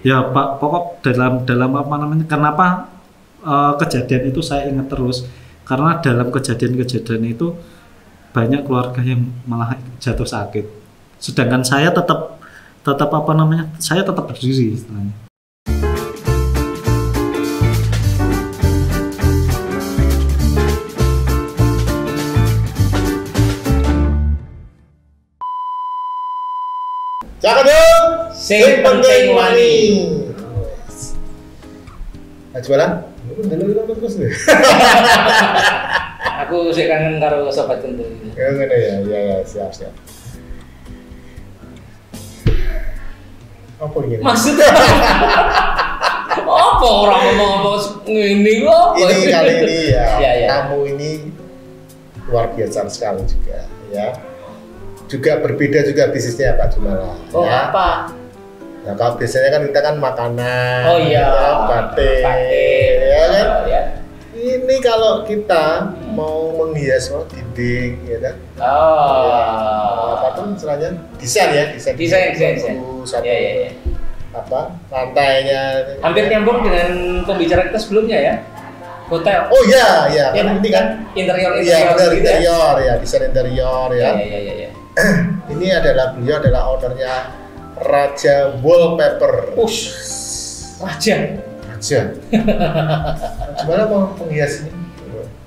Ya Pak, pokok dalam apa namanya? Kenapa kejadian itu saya ingat terus? Karena dalam kejadian-kejadian itu banyak keluarga yang malah jatuh sakit. Sedangkan saya tetap apa namanya? Saya tetap berdiri istilahnya. Cakep dong, Sing penting wani. Jualan? Terus nih. Aku sih kangen karo sobat kentul ini. Ya, siap. Apa ini? Maksudnya apa orang ngomong ini kok? Ini kali ini Ya. Kamu ini luar biasa sekali juga, ya. Juga berbeda juga bisnisnya Pak Jumala. Oh ya. apa? Nah kalau biasanya kan kita kan makanan, Oh iya, batik, ya kan. Ya. Ini kalau kita mau menghias dinding, ya kan. Apa tuh istilahnya? Desain. Satu, Ya. apa lantainya. Hampir nyambung dengan pembicaraan kita sebelumnya ya. Hotel. Oh iya, kan ini kan interior iya, gitu interior ya, desain interior ya. Ya. Ini beliau adalah ownernya Raja Wallpaper. Raja. Gimana mau penghias ini?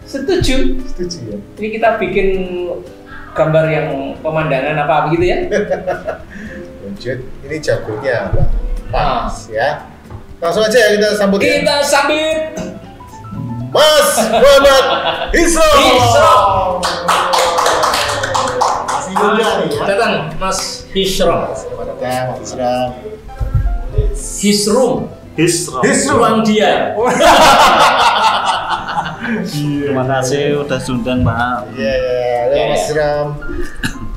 Setuju ya. Ini kita bikin gambar yang pemandangan apa begitu ya? Lanjut, ini jagonya Mas ya. Langsung aja ya kita sambut. Kita sambut Mas Muhammad Hisrom. Masih muda nih ya. Datang Mas Hisrom. Selamat datang Mas Hisrom. Hisrom. Ruang dia. Terima kasih udah diundang Pak. Iya. Halo Mas Hisrom.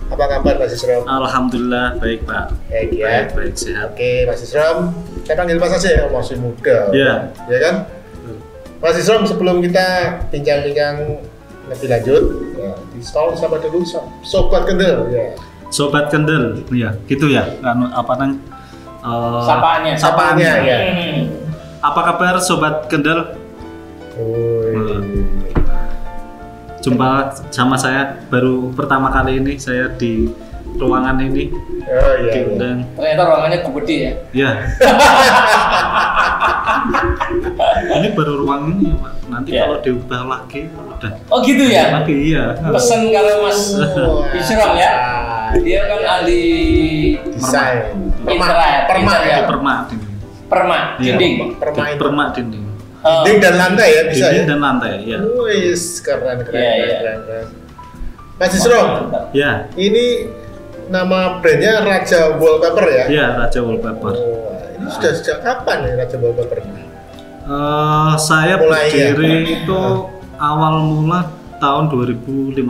Apa kabar Mas Hisrom? Alhamdulillah baik Pak. Baik ya. Baik sehat. Oke Mas Hisrom, saya panggil Mas aja ya, masih muda. Iya. Ya kan? Mas Hisrom, sebelum kita bincang-bincang lebih lanjut, ya, di stall siapa dulu? Sobat Kendel ya. Sobat Kendel, ya gitu ya. Apa namanya? Sapaannya ya. Apa kabar Sobat Kendel? Jumpa sama saya baru pertama kali ini saya di ruangan ini. Oh iya. Diundang. Ternyata ruangannya gede ya. Ya. Ini baru ruang ini Pak. Nanti Ya. kalau diubah lagi udah. Oh gitu ya. Lagi iya. Pesen kalau Mas Hisrom ya. Dia kan ahli Desain. interior. Perma dinding. Permak dinding. Dinding dan lantai ya bisa Dinding ya. dan lantai ya. Wis keren. Iya. Mas Hisrom, Ya. ini nama brandnya Raja Wallpaper ya? Ya, Raja Wallpaper. Ini sudah sejak kapan nih Raja Wallpaper? Saya Mulai berdiri itu awal mula tahun 2015.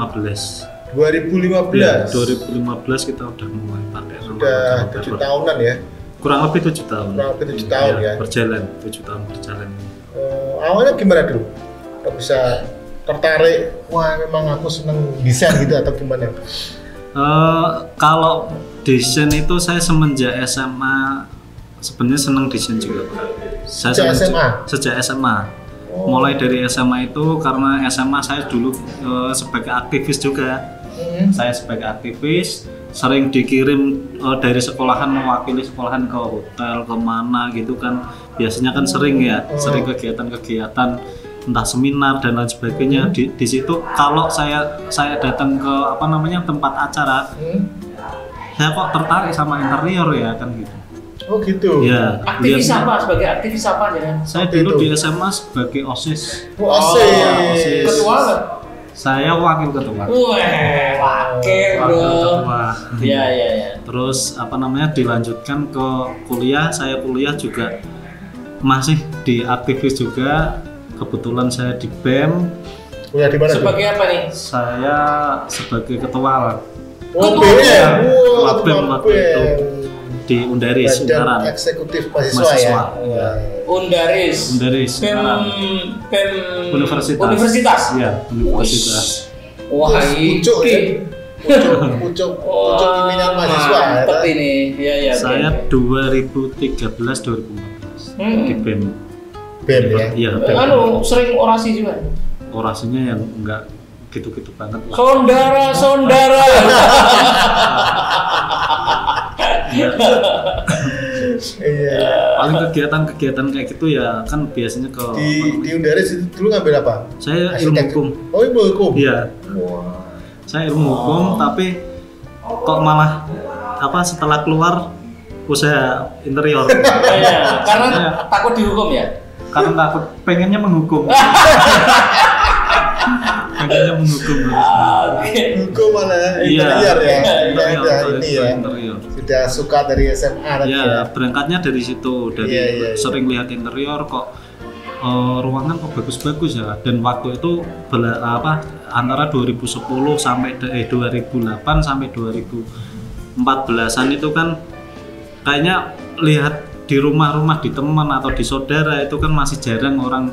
2015. Ya, 2015 kita udah mulai pakai Sudah 7 tahunan ya? Kurang lebih 7 tahun. Kurang lebih 7 tahun ya? Berjalan, 7 tahun berjalan. Awalnya gimana dulu? Kok bisa tertarik, wah memang aku seneng desain gitu atau gimana? Kalau desain itu saya semenjak SMA sebenarnya seneng desain juga Pak. Sejak SMA? Sejak SMA. Mulai dari SMA itu karena SMA saya dulu sebagai aktivis juga. Saya sebagai aktivis sering dikirim dari sekolahan mewakili sekolahan ke hotel kemana gitu kan, biasanya kan sering ya, sering kegiatan-kegiatan entah seminar dan lain sebagainya. Di situ kalau saya datang ke apa namanya tempat acara, saya kok tertarik sama interior ya kan gitu. Oh gitu. Ya. Aktivis apa? Sebagai aktivis apa ya? Saya dulu di SMA sebagai OSIS. OSIS. Ketua nggak? Saya wakil ketua. Wakil bro. Iya. Terus apa namanya dilanjutkan ke kuliah. Saya kuliah juga masih di aktivis juga. Kebetulan saya di BEM. Kuliah di mana? Sebagai apa nih? Saya sebagai ketua. Oh, Ketua BEM waktu itu di Undaris Badan Ungaran. Eksekutif mahasiswa ya. Undaris. Ungaran. BEM Universitas. Universitas. Iya, universitas. Wah, Pucuk ya. pucuk pimpinan mahasiswa ya. Mantep ini. Iya iya. Saya 2013 2014 di BEM. BEM ya. Iya, BEM. Anu sering orasi juga. Orasinya yang enggak gitu-gitu banget lah. Saudara. Iya. Paling kegiatan kayak gitu ya kan biasanya ke Di Undaris itu dulu ngambil apa? saya ilmu hukum. Oh, ilmu hukum. Iya. Wah. Saya ilmu hukum tapi kok malah setelah keluar usaha interior. Iya, karena Iya. takut dihukum ya. Karena takut pengennya menghukum. Pengennya menghukum. Oke. Hukum mana Iya. interior ya. Interior, Udah ini ya. interior. Sudah suka dari SMA tadi ya. Ya, berangkatnya dari situ, dari Iya. sering lihat interior kok ruangan kok bagus-bagus ya. Dan waktu itu antara 2010 sampai 2008 sampai 2014-an itu kan kayaknya lihat di rumah-rumah di teman atau di saudara itu kan masih jarang orang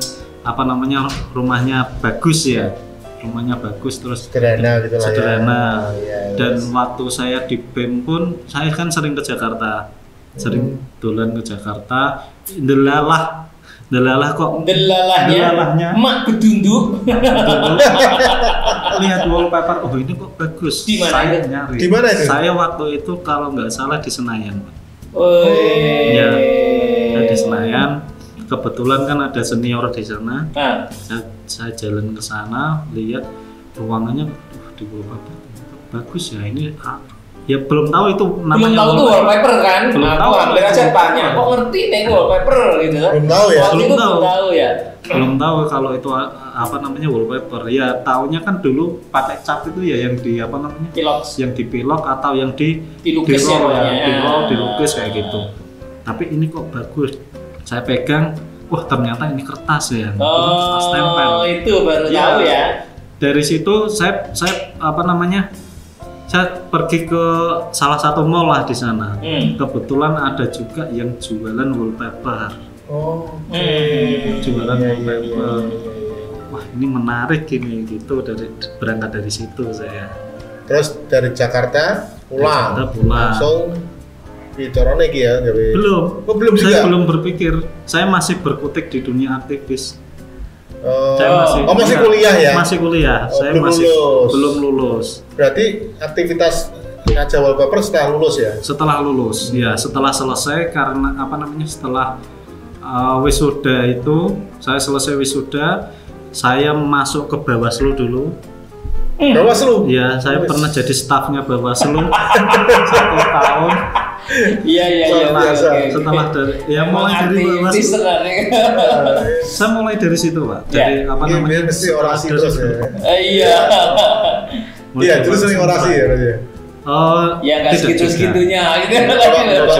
rumahnya bagus ya. Rumahnya bagus terus Sederhana gitu lah ya. sederhana. Iya, Dan waktu saya di BEM pun saya kan sering ke Jakarta, sering dolan ke Jakarta. Delalah kok Delalahnya. Mak bedunduk. lihat wallpaper, oh ini kok bagus. Di mana Saya itu? nyari. Di mana itu? Saya waktu itu kalau nggak salah di Senayan. Iya. Ya, di Senayan. Kebetulan kan ada senior di sana. Nah, Saya jalan ke sana, lihat ruangannya, di wallpaper bagus ya ini. Ya belum tahu itu belum namanya tahu tuh wallpaper kan? Belum Nah, tahu. aku hampir aja tanya, kok ngerti nih wallpaper gitu kan? Belum tahu ya? Waktu itu Belum tahu. belum tahu ya. Belum tahu kalau itu wallpaper. Ya taunya kan dulu pakai cat itu ya yang di Pilok. yang dipilok atau yang Dilukis ya, roll namanya. di roll, dilukis kayak gitu. Tapi ini kok bagus. Saya pegang, wah ternyata ini kertas ya. Ini kertas tempel. Oh, itu baru Iya. tahu ya. Dari situ saya saya pergi ke salah satu mall lah di sana. Kebetulan ada juga yang jualan wallpaper. Oh. Jualan Iya, wallpaper. iya. Wah ini menarik ini gitu, berangkat dari situ saya. Terus dari Jakarta pulang. Jakarta pulang. Langsung bicara lagi ya, Belum. Oh, belum Saya juga. belum berpikir. Saya masih berkutik di dunia aktivis. Oh, Saya masih kuliah ya? Masih kuliah. Oh, Saya belum masih lulus. belum lulus. Berarti aktivitas ngajar wallpaper setelah lulus ya? Setelah lulus, ya setelah selesai karena setelah wisuda itu saya selesai wisuda, saya masuk ke Bawaslu dulu. Bawaslu? Ya, saya Wes. pernah jadi stafnya Bawaslu 1 tahun. Iya. biasa. oke. Setelah dari mulai dari aktivis Bawaslu. sebenarnya. Saya mulai dari situ, Pak. Ya. Dari Biar mesti orasi terus ya. Iya. Iya, terus sering orasi ya berarti ya? Ya nggak tidak juga. segitu-segitunya gitu.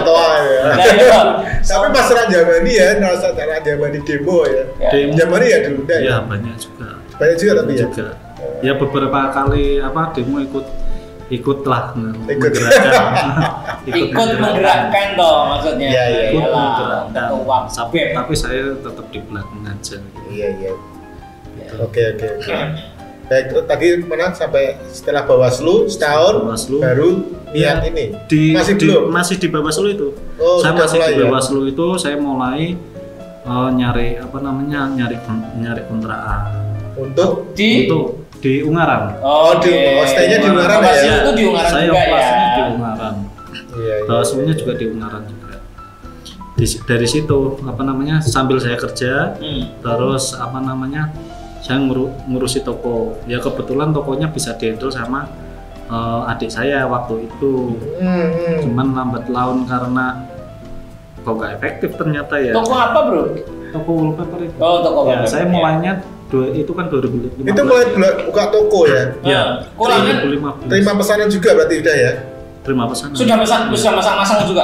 Toa ya. Nah, iya. Tapi pas Ranjamani ya, ngerasa Ranjamani demo ya. Ya. Demo. Ranjamani ya dulu enggak ya? Ya, banyak juga. Banyak juga tapi ya? Juga. Ya beberapa kali demo ikutlah Ikut. Ikut menggerakkan toh maksudnya. Iya, iya. ikut Iyalah, menggerakkan. ketua BEM. Tapi saya tetap di belakang aja. Iya. Oke. Baik, terus tadi mana sampai setelah Bawaslu setahun Bawaslu. baru niat Ya, ini. Masih belum? Masih di Bawaslu itu. Oh, Saya sudah masih mulai di ya? Bawaslu itu, saya mulai nyari kontrakan Untuk di Ungaran. Oh, stay-nya di Ungaran ya? Bawaslu itu di Ungaran Saya juga ya. operasinya di Ungaran. iya. Bawaslunya juga di Ungaran juga. Dari situ sambil saya kerja, terus saya ngurusi toko. Ya kebetulan tokonya bisa dihandle sama adik saya waktu itu. Cuman lambat laun karena kok nggak efektif ternyata ya. Toko apa bro? Toko wallpaper itu. Oh toko Ya, wallpaper. saya mulainya itu kan 2015. Itu mulai buka toko ya? Ya, Kurangnya 2015. Terima pesanan juga berarti udah ya? Terima pesanan. sudah masang juga?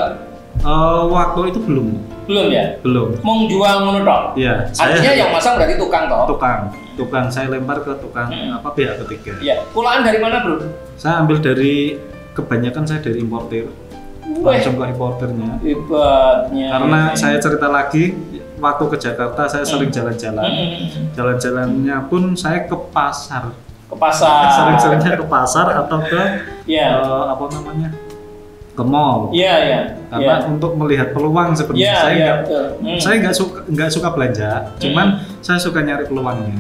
Waktu itu belum. Belum ya? Belum. Mau jual ngono tok? Ya, Artinya yang masang berarti tukang toh? tukang saya lempar ke tukang pihak ketiga. Iya. Kulaan dari mana bro? Saya ambil kebanyakan saya dari importer. Langsung ke importernya. Hebatnya. Karena saya cerita lagi, waktu ke Jakarta saya sering jalan-jalan. Jalan-jalannya pun saya ke pasar. ke pasar. Sering-seringnya ke pasar atau ke Iya. apa namanya? Ke mall. Iya, iya. Karena Iya. untuk melihat peluang sebenarnya Iya, saya iya, nggak betul. saya nggak suka belanja, cuman saya suka nyari peluangnya.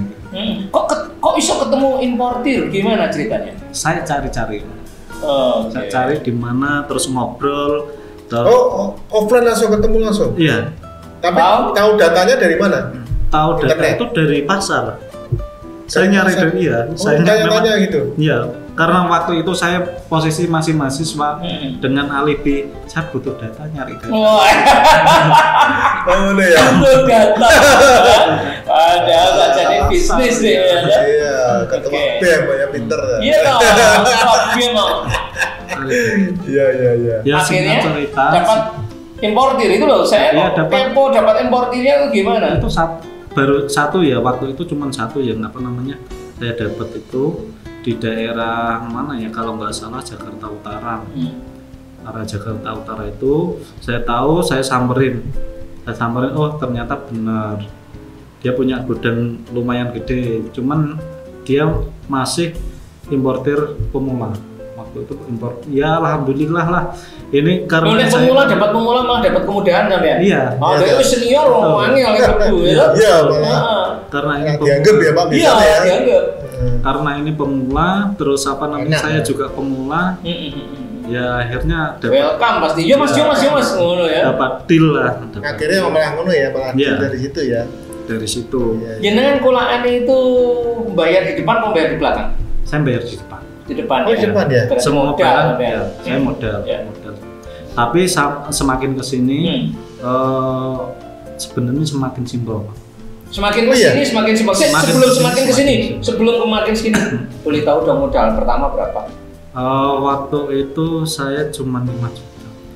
Kok bisa ketemu importir? Gimana ceritanya? Saya cari-cari, Oh, saya cari di mana, terus ngobrol. Oh, offline langsung ketemu langsung. Iya, Tapi Tahu? tahu datanya dari mana? tahu data Internet? itu dari pasar. Saya Dari nyari pasar? dari Oh, tanya-tanya gitu. Iya, karena waktu itu saya posisi masih mahasiswa dengan alibi saya butuh data, nyari data. Wah, Oh, ini ya. betul kata. Padahal nggak jadi bisnis deh. Ya. Iya, ketua Oke. BEM banyak pinter. Iya dong, tapi emang. Iya, iya, iya. Ya Akhirnya singkat cerita dapat importir itu loh. Saya Iya, kok dapat. kepo dapat importirnya itu gimana? itu baru satu ya, waktu itu cuma satu yang apa namanya saya dapat itu di daerah mana ya, kalau nggak salah Jakarta Utara. Arah Jakarta Utara itu saya tahu, saya samperin, oh ternyata benar dia punya gudang lumayan gede, cuman dia masih importir pemula. Waktu itu impor, ya alhamdulillah lah. Ini karena Oleh pemula dapat pemula malah dapat kemudahan sampean. Iya. Oh, Iya, dia iya. senior Betul. wangi oleh ibu ya. Iya, malah. Nah, karena ini Dianggap ya Pak, Iya, bisa ya. dianggap. karena ini pemula, terus apa namanya Enak, saya ya? juga pemula, ya akhirnya dapat Welcome pasti. Yo Mas, yo Mas, yo Mas ngono ya. dapat deal lah, dapat Akhirnya malah ngono ya, malah Iya. dari situ ya. dari situ. Iya, iya. Jenengan kulaan itu bayar di depan atau bayar di belakang? Saya bayar di depan. Di depan. Oh, di depan ya? Berarti Semua modal, barang sampean. ya, saya modal, Ya. modal. Tapi semakin kesini sebenarnya semakin simpel. Semakin Oh, iya? kesini semakin simpel. Semakin Sebelum kesini, semakin kesini, semakin simpel. sebelum kemarin segini, boleh tahu dong modal pertama berapa? Waktu itu saya cuma 5 juta.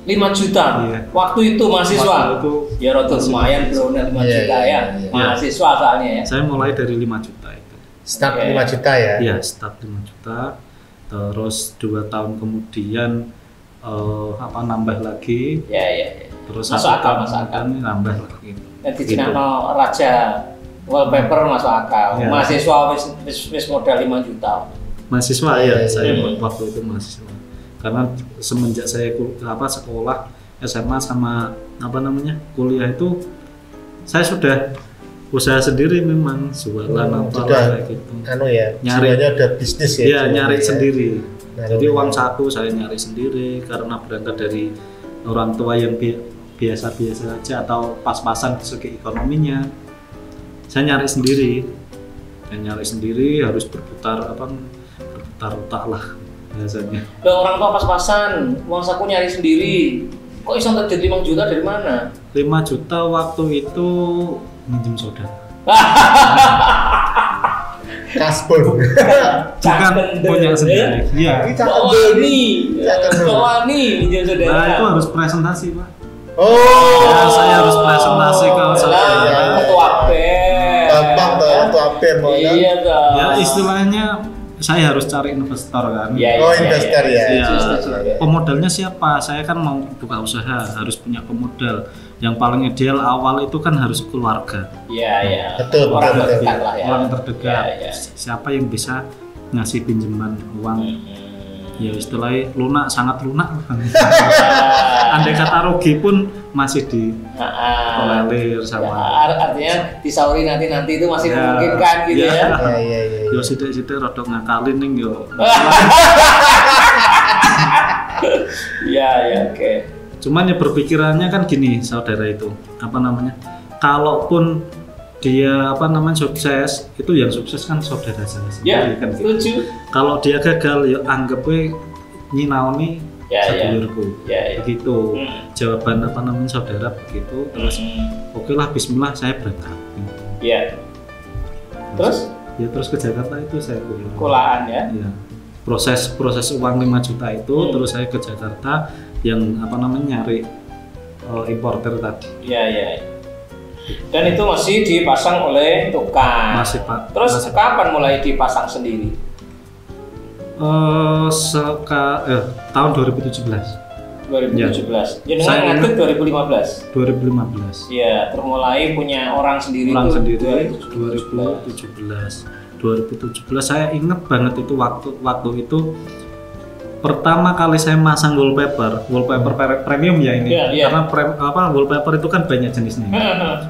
5 juta. Iya. Waktu itu mahasiswa. Waktu itu Ya roto lumayan bro, 5 Iya, juta iya, ya. iya. Mahasiswa soalnya ya. saya mulai dari 5 juta itu. Start Oke. 5 juta ya. Iya, start 5 juta. Terus 2 tahun kemudian apa nambah lagi. Ya, ya, ya. Terus Masuk satu akal, tahun masuk akal. kemudian nambah lagi. Jadi Gitu. Cinano Raja wallpaper masuk akal. Iya. Mahasiswa wis modal 5 juta. Mahasiswa Iya, ya, iya, saya iya. waktu itu mahasiswa. Karena semenjak saya sekolah SMA sama apa namanya kuliah itu saya sudah usaha sendiri, memang jualan apa sudah kayak gitu. Anu ya, Nyari. jiwanya udah bisnis ya. Iya, nyari jiwanya ya. sendiri. Nah, Jadi lumayan. uang saku saya nyari sendiri karena berangkat dari orang tua yang biasa-biasa aja atau pas-pasan segi ekonominya. Saya nyari sendiri. Harus berputar otak lah biasanya. Loh, orang tua pas-pasan, uang saku nyari sendiri. Kok bisa terjadi 5 juta dari mana? 5 juta waktu itu minjem saudara. Kasbon. Bukan punya sendiri. Iya. Ini cakep Bawa deh, ini, Cakep deh. bawa ini, minjem saudara. Nah, itu harus presentasi, Pak. Oh. Ya, saya harus presentasi ke saudara. iya. Ketua BEM. Gampang tuh, ketua BEM mau kan? Iya dong. Ya, istilahnya saya harus cari investor kan. Iya, Oh, iya, investor iya. ya. Iya. Pemodalnya siapa? Saya kan mau buka usaha, harus punya pemodal. Yang paling ideal awal itu kan harus keluarga, Iya, iya. Betul, Orang betul, terdekat betul. lah ya. orang terdekat. Iya, iya. Siapa yang bisa ngasih pinjaman uang? Hmm. Ya istilahnya lunak, sangat lunak. Andai kata rugi pun masih ditolerir Ya, sama. artinya disauri nanti itu masih Ya, memungkinkan gitu ya. ya. Iya, iya, iya. Yo sidik-sidik rodok ngakalin ning yo. Iya, iya, oke. Cuman ya berpikirannya kan gini, saudara itu apa namanya? Kalaupun dia apa namanya sukses, itu yang sukses kan saudara saya Ya, sendiri kan gitu. setuju. Kalau dia gagal ya anggapnya nyinaoni Ya, ya. sedulurku. Ya, ya. Begitu. Hmm. Jawaban apa namanya saudara begitu. Terus oke lah bismillah saya berangkat. Iya. Terus Ya terus ke Jakarta itu saya kulaan ya. Ya. Proses uang 5 juta itu terus saya ke Jakarta yang apa namanya nyari importer tadi. Iya, iya. Dan itu masih dipasang oleh tukang. Masih, Pak. Terus Masih. kapan mulai dipasang sendiri? Tahun 2017. 2017. Jadi Saya ngadeg 2015. 2015. Iya, terus mulai punya orang sendiri Pulang tuh sendiri 2017. 2017. 2017 saya inget banget itu waktu itu pertama kali saya masang wallpaper premium ya ini. Karena wallpaper itu kan banyak jenisnya.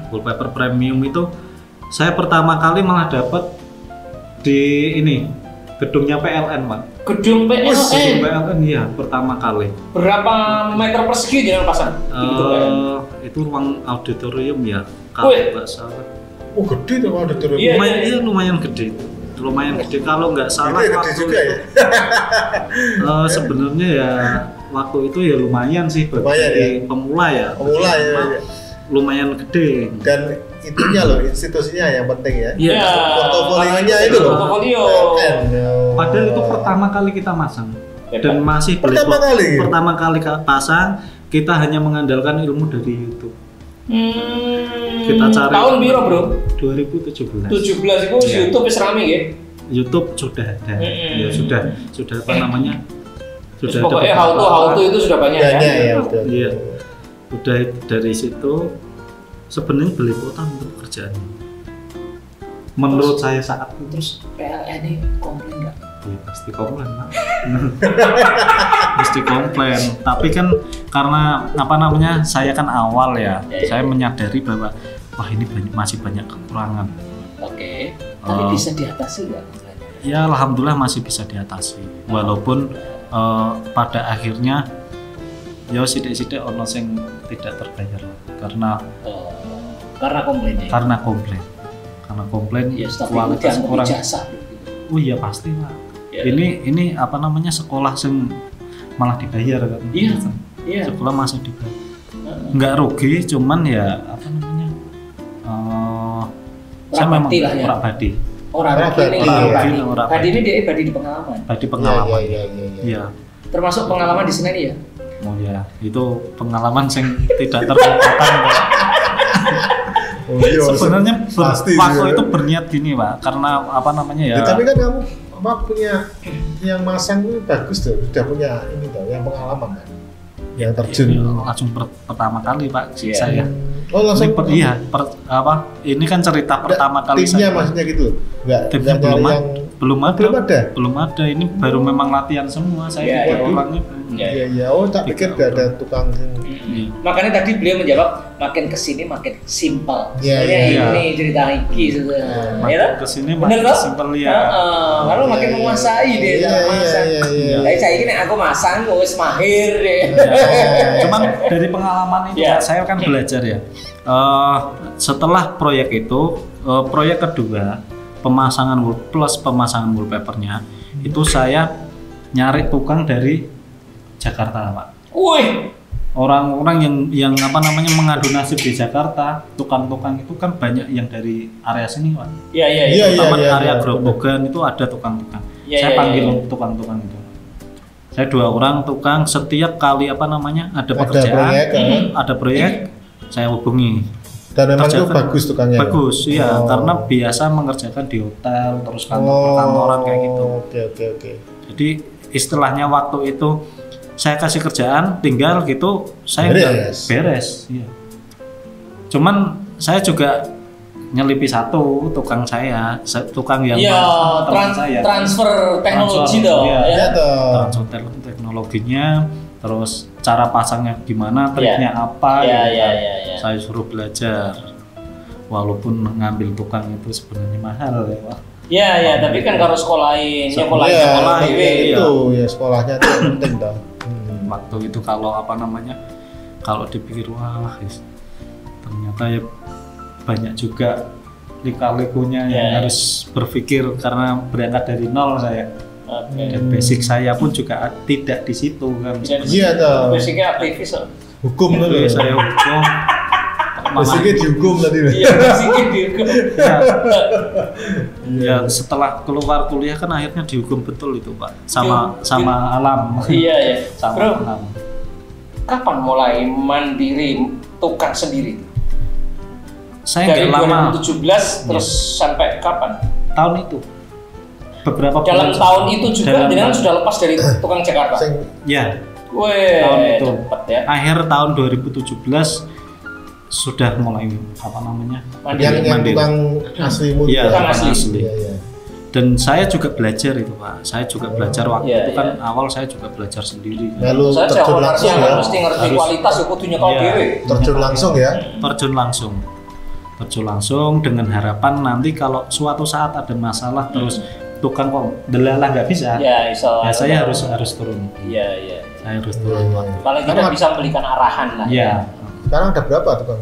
Wallpaper premium itu saya pertama kali malah dapat di ini gedungnya PLN, Pak. Gedung PLN. Gedung PLN ya, pertama kali. Berapa meter persegi jangan pasang? Itu ruang auditorium ya, kalau nggak salah. Oh, gede tuh auditorium. Lumayan gede. Lumayan gede kalau nggak salah gede juga ya. Sebenarnya ya waktu itu ya lumayan sih bagi pemula ya. Lumayan gede. Dan itunya loh, institusinya yang penting ya. Iya. Portofolionya itu loh. Portofolio. Padahal itu pertama kali kita masang dan masih pertama kali pasang, kita hanya mengandalkan ilmu dari YouTube. Kita cari tahun biru bro? 2017. 17 itu YouTube wis rame ya? YouTube sudah ada, ya sudah apa namanya? Sudah ada. Pokoknya how to itu sudah banyak ya? Iya. Udah dari situ sebenarnya belepotan untuk kerjaan. Menurut saya saat itu. Terus PLN ini komplain nggak? Ya, pasti komplain, Pak. Pasti komplain. Tapi kan karena apa namanya, saya kan awal ya, saya menyadari bahwa wah ini masih banyak kekurangan. Oke. Tapi bisa diatasi nggak? Ya alhamdulillah masih bisa diatasi. Walaupun pada akhirnya ya sidik-sidik ono sing tidak terbayar karena komplain. Karena komplain ya, kualitas kurang. Jasa. Oh iya pasti Pak. Ya. Ini apa namanya, sekolah sing malah dibayar kan? Iya. Sekolah masih dibayar. Nggak rugi, cuman ya apa namanya? Saya memang orang badi. Badi ini dia badi di pengalaman. Badi pengalaman. Iya. Termasuk pengalaman di sini ya? Oh ya, itu pengalaman yang tidak terlupakan. Sebenarnya waktu itu berniat gini Pak, karena apa namanya ya? Tapi kan kamu punya yang masang itu bagus tuh, sudah punya ini tuh, yang pengalaman kan, yang terjun. Langsung pertama kali Pak saya. Oh langsung? Ini kan cerita pertama kali timnya saya. Maksudnya gitu? Timnya belum ada. Ini baru memang latihan semua. Saya orangnya. Iya. Oh tak pikir gak ada tukang. Makanya tadi beliau menjawab makin kesini makin simpel. Ini cerita iki sudah. Makin kesini makin simpel ya. Lalu makin menguasai dia cara masak. Tapi saya ini aku masang wis mahir deh. Cuman dari pengalaman itu saya kan belajar ya. Setelah proyek itu, proyek kedua pemasangan wallpapernya itu saya nyari tukang dari Jakarta Pak. Wih, orang-orang yang apa namanya mengadu nasib di Jakarta, tukang-tukang itu kan banyak yang dari area sini Pak. Iya. Taman area Grobogan itu ada tukang-tukang. Saya panggil tukang-tukang itu. Saya 2 orang tukang, setiap kali apa namanya ada pekerjaan, ada proyek, saya hubungi. Dan memang itu bagus tukangnya. Bagus, iya, karena biasa mengerjakan di hotel, terus kantor-kantoran kayak gitu. Oke. Jadi istilahnya waktu itu saya kasih kerjaan, tinggal gitu, saya beres. Iya. Cuman saya juga nyelipi satu tukang yang transfer teknologi dong. Transfer teknologinya, terus cara pasangnya gimana, triknya apa, saya suruh belajar. Walaupun ngambil tukang itu sebenarnya mahal ya Pak. Iya, tapi kan harus sekolahin, itu ya sekolahnya itu penting dah. Waktu itu kalau kalau dipikir wah ternyata ya banyak juga lika-likunya yang harus berpikir karena berangkat dari nol saya. Dan basic saya pun juga tidak di situ kan. Iya toh. Basicnya aktivis. Hukum loh. Saya hukum. Basicnya dihukum tadi. Iya, basicnya dihukum. Ya setelah keluar kuliah kan akhirnya dihukum betul itu Pak, sama alam. Iya. Sama alam. Kapan mulai mandiri tukang sendiri? Saya dari lama. 2017 terus sampai kapan? Tahun itu. Beberapa dalam tahun itu juga jenengan sudah lepas dari tukang Jakarta. Ya. Wih, tahun itu. Cepet ya. Akhir tahun 2017 sudah mulai apa namanya? Yang tukang asli Iya, tukang asli. Dan saya juga belajar itu Pak. Saya juga belajar waktu itu kan awal saya juga belajar sendiri. Lalu terjun langsung ya. Mesti ngerti kualitas ya kudunya kau dhewe. Terjun langsung ya. Terjun langsung dengan harapan nanti kalau suatu saat ada masalah terus tukang kok delalah nggak bisa. Ya, saya harus turun. Iya. Saya harus turun waktu. Paling tidak bisa memberikan arahan lah. Iya. Sekarang ada berapa tukang?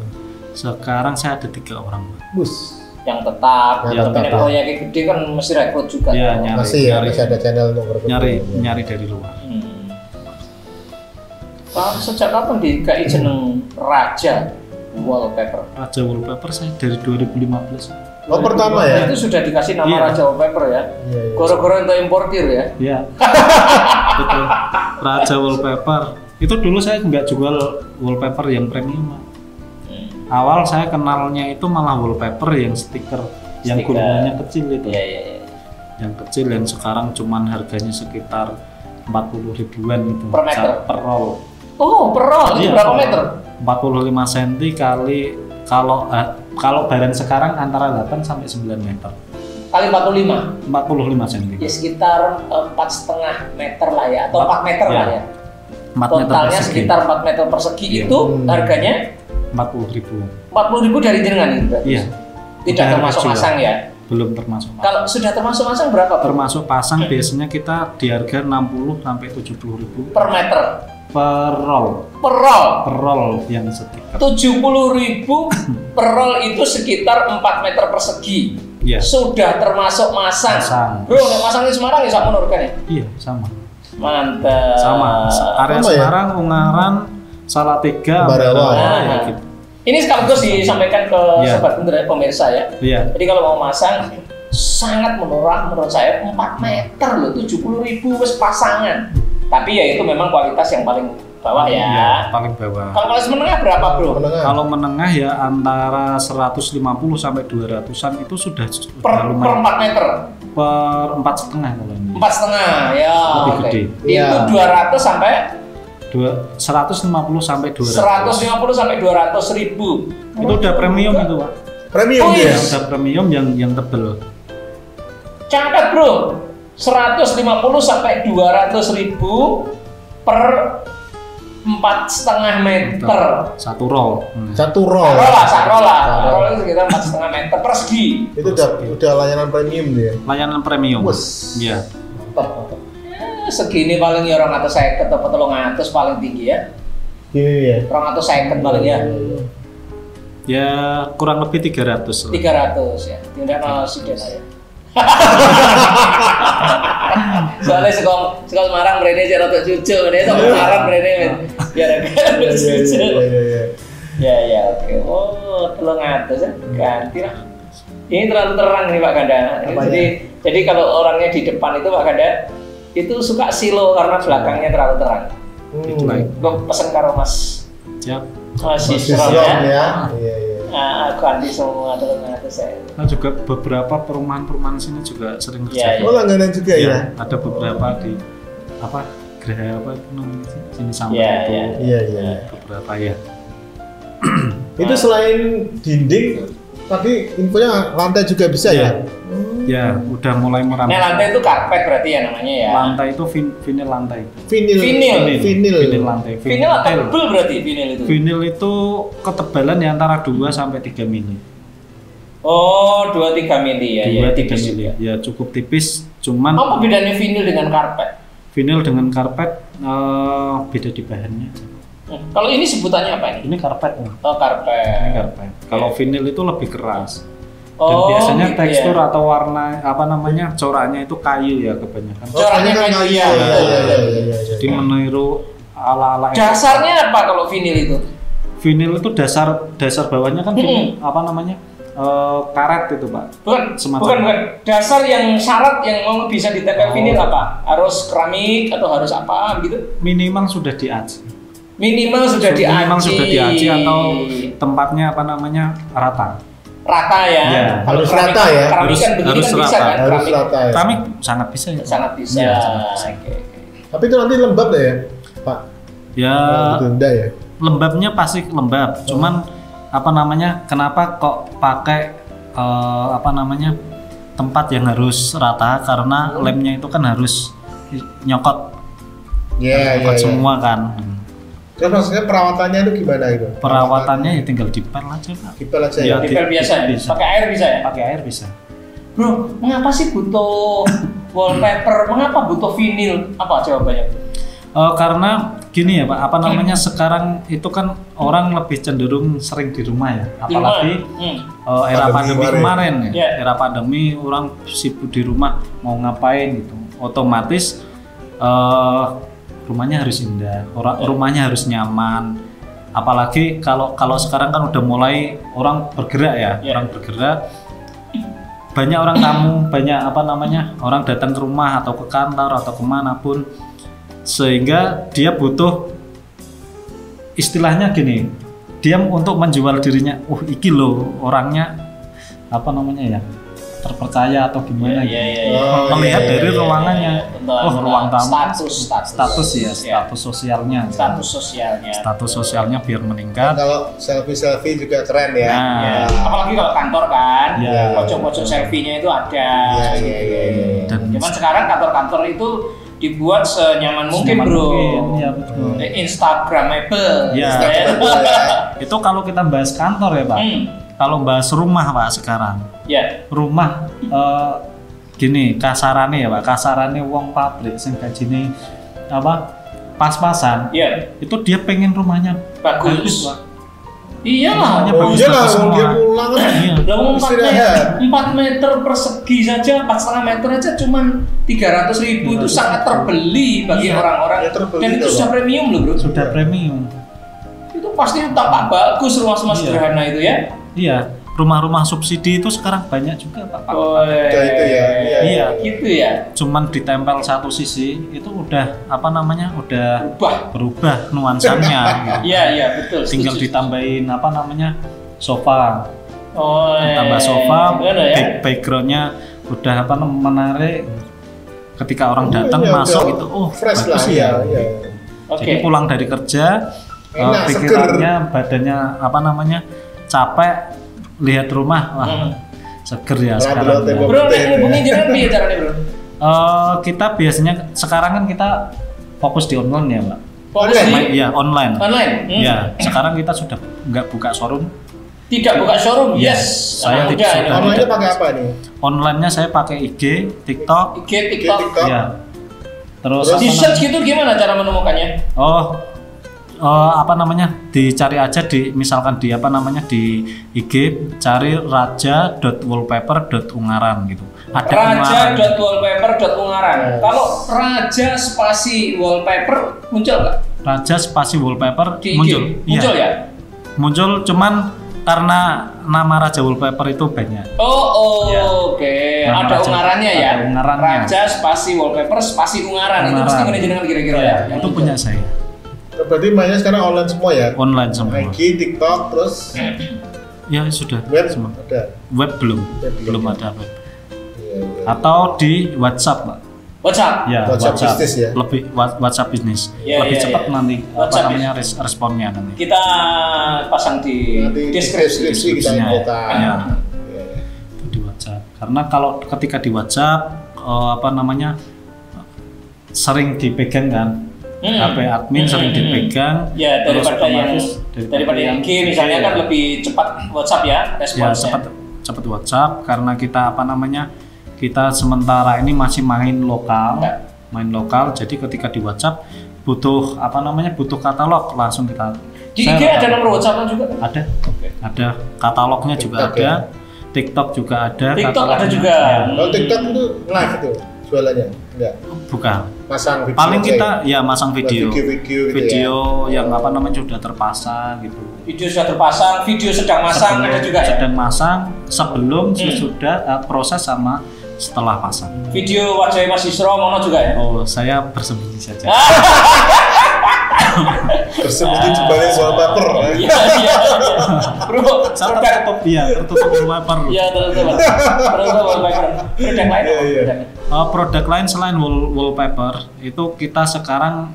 Sekarang saya ada 3 orang. Bus. Yang tetap, yang proyeknya gede kan mesti rekrut juga. Iya, masih ada channel untuk rekrut. Nyari dari luar. Pak, sejak kapan dikai jeneng Raja Wallpaper? Raja Wallpaper saya dari 2015. Oh, pertama ya? Itu sudah dikasih nama Raja Wallpaper ya? Iya. Goro-goro untuk importir ya? Iya. Betul. Raja Wallpaper. Itu dulu saya nggak jual wallpaper yang premium. Awal saya kenalnya itu malah wallpaper yang stiker yang gulungannya kecil itu. Iya. Yang kecil yang sekarang cuman harganya sekitar 40 ribuan itu per meter? Per roll. Oh, per roll? Itu berapa meter? 45 cm kali kalau barang sekarang antara 8 sampai 9 meter. Kali 45? 45 cm. Ya sekitar 4,5 meter lah ya, atau 4 meter lah ya. 4 totalnya sekitar 4 meter persegi itu harganya 40.000. 40.000 dari jenengan itu berarti? Iya. Tidak termasuk masang ya? Belum termasuk masang. Kalau sudah termasuk masang berapa? Termasuk pasang biasanya kita di harga 60 sampai 70.000 per meter? Per roll. Per roll? Per roll yang stiker. 70.000 per roll itu sekitar 4 meter persegi. Iya. Sudah termasuk masang. Bro, nek masang di Semarang ya sama kan ya? Iya, sama. Mantap. Sama. Area sama Semarang, Ungaran, Salatiga, Barawa. Ya, gitu. Ini sekaligus disampaikan ke sobat bener pemirsa ya. Iya. Jadi kalau mau masang sangat murah menurut saya, 4 meter loh, 70.000 wes pasangan. Tapi ya itu memang kualitas yang paling bawah ya. Iya, paling bawah. Kalau kualitas menengah berapa, Bro? Kalau menengah ya antara 150 sampai 200-an itu sudah per 4 meter. Per 4,5 kalau ini. 4,5 ya. Lebih gede. Itu 200 sampai 150 sampai 200. 150 sampai 200.000. Itu udah premium itu, Pak. Premium ya? Udah premium yang tebel. Catat, Bro. 150 sampai 200.000 per 4,5 meter. Satu roll. Satu roll. Roll itu sekitar 4,5 meter persegi. Itu udah layanan premium dia. Layanan premium. Iya. Mantap. Segini paling ya 250 atau 300 paling tinggi ya. Gini ya. 250 paling ya. Ya kurang lebih 300. 300 ya. Tidak mau siden ya. Soalnya sekolah Semarang brandnya aja rada cucu, dia Semarang brandnya biar agak cucu. Ya oke. Oh 300 ya, ganti lah. Ini terlalu terang nih Pak Ganda. Jadi kalau orangnya di depan itu Pak Ganda itu suka silo karena belakangnya terlalu terang. Gue pesen karo Mas. Siap. Masih serem ya. Iya. Ganti semua 300 saya. Nah juga beberapa perumahan sini juga sering terjadi. Oh langganan juga ya? Ada beberapa di Geraha namanya sini sampai Iya. Beberapa ya. Itu selain dinding, tadi infonya lantai juga bisa ya? Ya, udah mulai merambah. Nah, lantai itu karpet berarti ya namanya ya. Lantai itu vinil lantai. Vinil lantai. Vinil atau tebel berarti vinil itu? Vinil itu ketebalan ya antara 2 sampai 3 mili. Oh, 2-3 mili ya. 2-3 mili. Ya cukup tipis, cuman apa bedanya vinil dengan karpet? Vinil dengan karpet beda di bahannya. Kalau ini sebutannya apa ini? Ini karpet. Oh, karpet. Ini karpet. Kalau vinil itu lebih keras. Dan biasanya tekstur atau warna coraknya itu kayu ya kebanyakan. Coraknya kayu ya. Jadi meniru ala-ala. Dasarnya apa kalau vinil itu? Vinil itu dasar bawahnya kan karet itu Pak. Bukan. Dasar yang syarat yang mau bisa ditempel vinil apa? Harus keramik atau harus apa gitu? Minimal sudah diaci. Minimal sudah diaci atau tempatnya rata. Rata ya. Harus rata ya. Keramik kan begini kan bisa kan? Harus rata ya. Keramik sangat bisa ya. Sangat bisa. Ya, sangat bisa. Tapi itu nanti lembab ya, Pak? Ya. Enggak ya. Lembabnya pasti lembab. Cuman kenapa kok pakai tempat yang harus rata karena lemnya itu kan harus nyokot semua kan. Terus maksudnya perawatannya itu gimana itu? Perawatannya ya tinggal dipel aja Pak. Dipel aja Ya, ya. Dipel biasa ya? bisa. Pakai air bisa ya? Pakai air bisa. Bro, mengapa sih butuh wallpaper? Mengapa butuh vinil? Apa jawabannya? Karena gini ya Pak, apa namanya sekarang itu kan orang lebih cenderung sering di rumah ya, apalagi era pandemi kemarin ya. Yeah. Era pandemi orang sibuk di rumah mau ngapain gitu, otomatis rumahnya harus indah, rumahnya harus nyaman. Apalagi kalau sekarang kan udah mulai orang bergerak ya, orang bergerak. Banyak orang tamu, banyak apa namanya orang datang ke rumah atau ke kantor atau kemanapun, sehingga dia butuh istilahnya gini, dia untuk menjual dirinya, iki loh orangnya apa namanya ya terpercaya atau gimana melihat dari ruangannya, ruang tamu status sosialnya status sosialnya biar meningkat. Kalau selfie juga keren ya. Apalagi kalau kantor kan, pojok-pojok selfie-nya itu ada. Dan cuman sekarang kantor-kantor itu dibuat senyaman mungkin bro. Ya, betul. Instagramable. Ya. Itu kalau kita bahas kantor ya Pak. Kalau bahas rumah Pak sekarang. Rumah gini kasarannya ya Pak, kasarannya wong pabrik sing gajine apa pas-pasan. Itu dia pengen rumahnya bagus Pak. Iyalah. Bagus dia pulang kan. 4 meter persegi saja, 4,5 meter aja cuman 300.000 itu sangat terbeli bagi orang-orang. Dan itu sudah premium loh bro. Sudah premium. Itu pasti tampak bagus rumah-rumah sederhana itu ya. Iya, rumah-rumah subsidi itu sekarang banyak juga Pak. Itu ya. Iya, gitu ya. Cuman ditempel satu sisi itu udah apa namanya? Udah berubah nuansanya. Iya, betul. Tinggal ditambahin apa namanya? Sofa. Ditambah Tambah sofa, backgroundnya udah apa menarik. Ketika orang datang masuk itu, fresh bagus lah ya. Jadi pulang dari kerja, pikirannya, badannya apa namanya? Capek, lihat rumah, wah seger ya sekarang. Bro, hubungi jangan piye caranya bro? Kita biasanya sekarang kan kita fokus di online ya Pak. Iya online. Ya sekarang kita sudah nggak buka showroom. Tidak buka showroom, yes. Saya tidak. Online-nya pakai apa nih? Online-nya saya pakai IG, TikTok. TikTok. Ya. Terus di search gitu gimana cara menemukannya? Apa namanya dicari aja misalkan di apa namanya di IG cari raja.wallpaper.ungaran gitu. Ada raja.wallpaper.ungaran. Kalau raja spasi wallpaper muncul nggak? Raja spasi wallpaper di muncul. Muncul ya? Muncul cuman karena nama Raja Wallpaper itu banyak. Oke. Ada ungarannya ya. Ada ungarannya. Raja spasi wallpaper spasi ungaran. Itu mesti jenengan kira-kira ya. Itu punya saya. Berarti mainnya sekarang online semua ya? Online semua. IG, TikTok, terus ya sudah. Web semua. Ada. Web belum ada web. Atau di WhatsApp, Pak. WhatsApp. Ya, WhatsApp bisnis ya. Lebih WhatsApp bisnis. Lebih cepat nanti apa namanya responnya nanti. Kita pasang di deskripsi kita infokan. Ya. Itu di WhatsApp. Karena kalau ketika di WhatsApp apa namanya sering dipegang kan. HP admin sering dipegang. Ya, daripada yang IG misalnya kan lebih cepat WhatsApp ya responsnya. Ya, cepat WhatsApp karena kita apa namanya? Kita sementara ini masih main lokal, jadi ketika di WhatsApp butuh apa namanya butuh katalog langsung kita. Di IG ada nomor WhatsApp juga? Ada katalognya juga ada, TikTok juga ada. TikTok ada juga. Kalau TikTok itu live itu jualannya, enggak? Bukan. Masang video. Paling kita ya masang video gitu yang apa namanya sudah terpasang gitu. Video sudah terpasang, video sedang masang ada juga ya. Sedang masang sebelum sesudah proses sama setelah pasang. Video wajah Mas Isro mono juga ya? Saya bersembunyi saja. Bersembunyi di balik wallpaper. Iya. Bro, saya tertutup wallpaper. Iya, tertutup wallpaper. Produk lain. Produk lain selain wallpaper itu kita sekarang